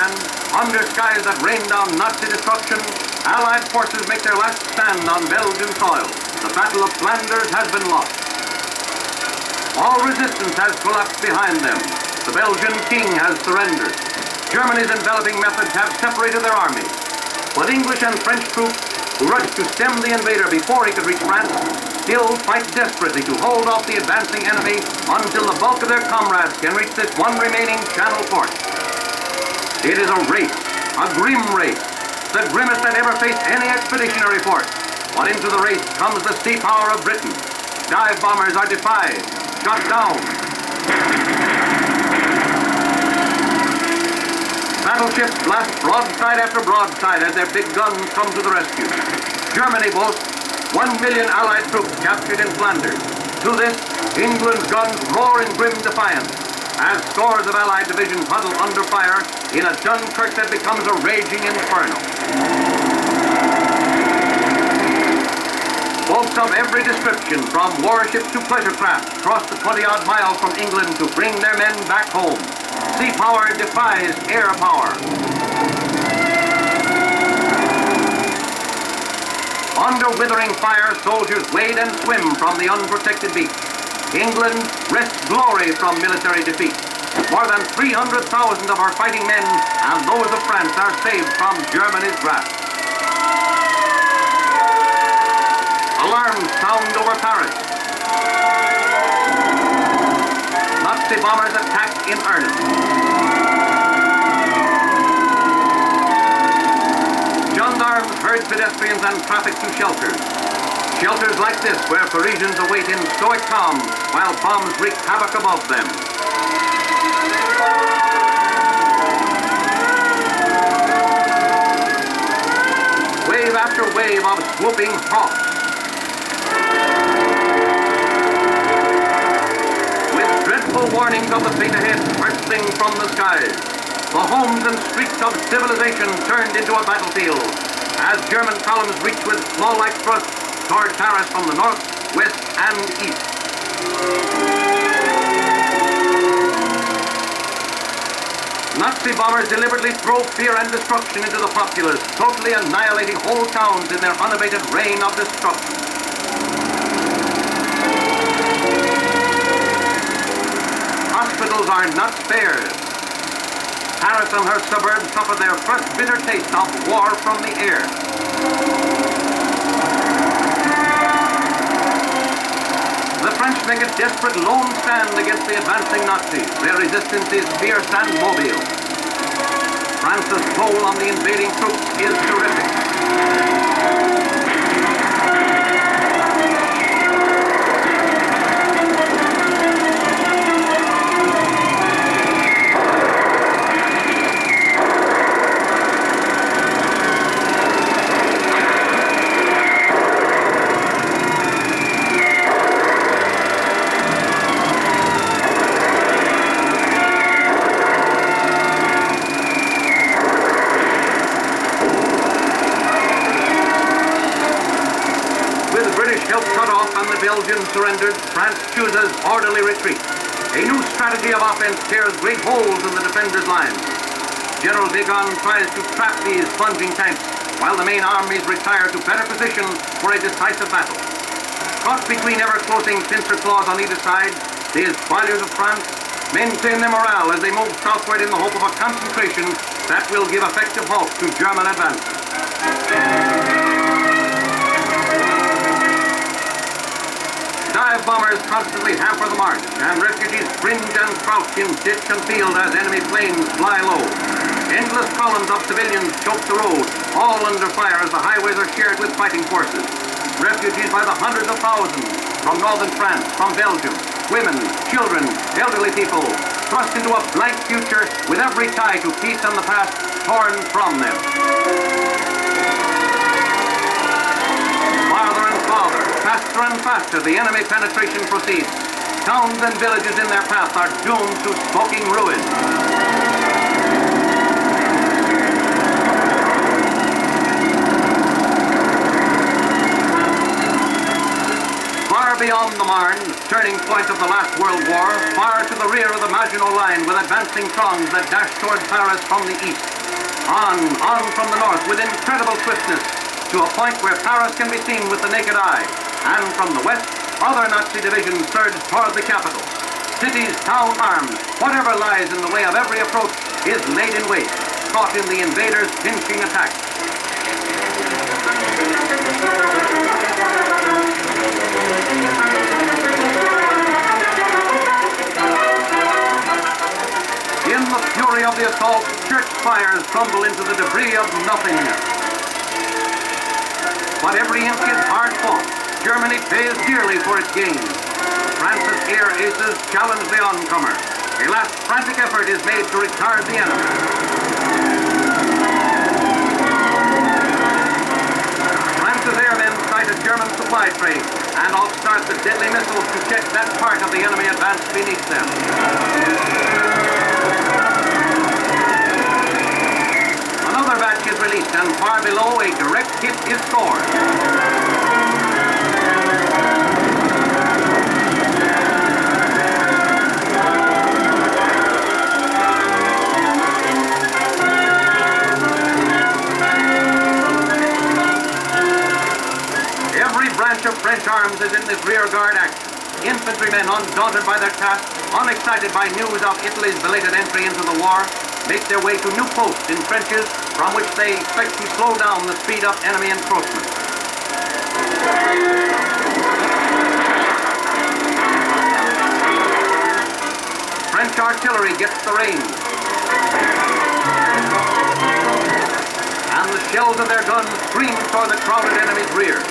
hand, under skies that rain down Nazi destruction, Allied forces make their last stand on Belgian soil. The Battle of Flanders has been lost. All resistance has collapsed behind them. The Belgian king has surrendered. Germany's enveloping methods have separated their armies. But English and French troops, who rushed to stem the invader before he could reach France, still fight desperately to hold off the advancing enemy until the bulk of their comrades can reach this one remaining Channel port. It is a race, a grim race, the grimmest that ever faced any expeditionary force. But into the race comes the sea power of Britain. Dive bombers are defied, shot down. Battleships blast broadside after broadside as their big guns come to the rescue. Germany boasts 1 million Allied troops captured in Flanders. To this, England's guns roar in grim defiance as scores of Allied divisions huddle under fire in a Dunkirk that becomes a raging inferno. Boats of every description, from warships to pleasure craft, cross the 20-odd miles from England to bring their men back home. Sea power defies air power. Under withering fire, soldiers wade and swim from the unprotected beach. England wrests glory from military defeat. More than 300,000 of our fighting men and those of France are saved from Germany's grasp. Alarms sound over Paris. Nazi bombers attack in earnest. Gendarmes herd pedestrians and traffic to shelters. Shelters like this where Parisians await in stoic calm while bombs wreak havoc above them. Wave after wave of swooping hawks. With dreadful warnings of the fate ahead bursting from the skies, the homes and streets of civilization turned into a battlefield as German columns reach with claw-like thrusts toward Paris from the north, west, and east. Nazi bombers deliberately throw fear and destruction into the populace, totally annihilating whole towns in their unabated reign of destruction. Hospitals are not spared. Paris and her suburbs suffer their first bitter taste of war from the air. The French make a desperate lone stand against the advancing Nazis. Their resistance is fierce and mobile. France's toll on the invading troops is terrific. Belgians surrendered, France chooses orderly retreat. A new strategy of offense tears great holes in the defenders' lines. General Degon tries to trap these plunging tanks, while the main armies retire to better positions for a decisive battle. Caught between ever-closing pincer claws on either side, these spoilers of France maintain their morale as they move southward in the hope of a concentration that will give effective halt to German advances. Dive bombers constantly hamper the march, and refugees cringe and crouch in ditch and field as enemy planes fly low. Endless columns of civilians choke the road, all under fire as the highways are shared with fighting forces. Refugees by the hundreds of thousands from northern France, from Belgium, women, children, elderly people, thrust into a blank future with every tie to peace and the past torn from them. Farther and farther, faster and faster, the enemy penetration proceeds. Towns and villages in their path are doomed to smoking ruin. Far beyond the Marne, turning point of the last World War, far to the rear of the Maginot Line with advancing throngs that dash toward Paris from the east. On from the north with incredible swiftness to a point where Paris can be seen with the naked eye. And from the west, other Nazi divisions surge toward the capital. Cities, town, arms, whatever lies in the way of every approach is laid in wait, caught in the invaders' pinching attack. In the fury of the assault, church spires crumble into the debris of nothingness. But every inch is hard fought. Germany pays dearly for its gains. France's air aces challenge the oncomer. A last frantic effort is made to retard the enemy. France's airmen sight a German supply train and outstart the deadly missiles to check that part of the enemy advance beneath them. Another batch is released, and far below, a direct hit is scored. Every branch of French arms is in this rear guard action. Infantrymen, undaunted by their task, unexcited by news of Italy's belated entry into the war, make their way to new posts in trenches from which they expect to slow down the speed of enemy encroachment. French artillery gets the range, and the shells of their guns scream toward the crowded enemy's rear.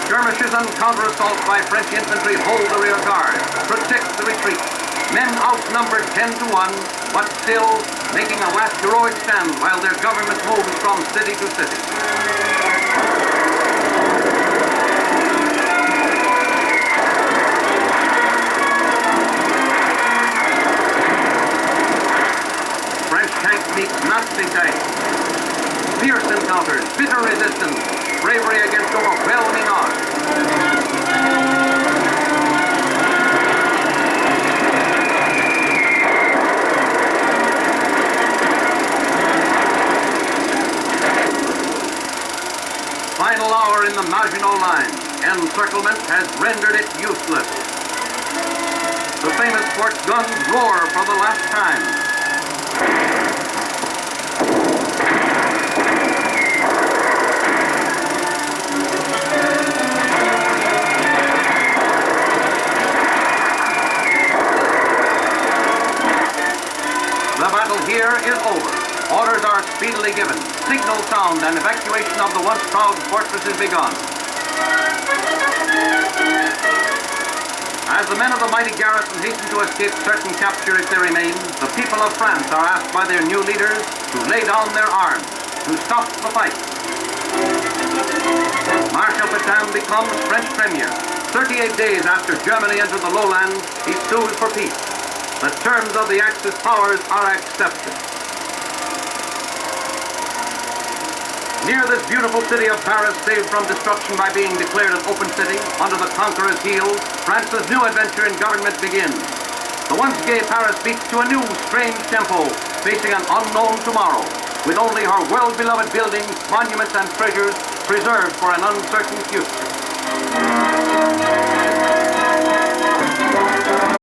Skirmishes and counter-assaults by French infantry hold the rear guard, protect the retreat. Men outnumbered 10 to 1, but still making a last heroic stand while their government moves from city to city. French tanks meet Nazi tanks. Fierce encounters, bitter resistance, bravery against overwhelming odds. Final hour in the Maginot Line. Encirclement has rendered it useless. The famous port guns roar for the last time. The battle here is over. Orders are speedily given. Signal sound and evacuation of the once proud fortress is begun. As the men of the mighty garrison hasten to escape certain capture if they remain, the people of France are asked by their new leaders to lay down their arms, to stop the fight. Marshal Pétain becomes French premier. 38 days after Germany entered the lowlands, he sues for peace. The terms of the Axis powers are accepted. Near this beautiful city of Paris, saved from destruction by being declared an open city, under the conqueror's heel, France's new adventure in government begins. The once gay Paris beats to a new, strange tempo, facing an unknown tomorrow, with only her world-beloved buildings, monuments, and treasures preserved for an uncertain future.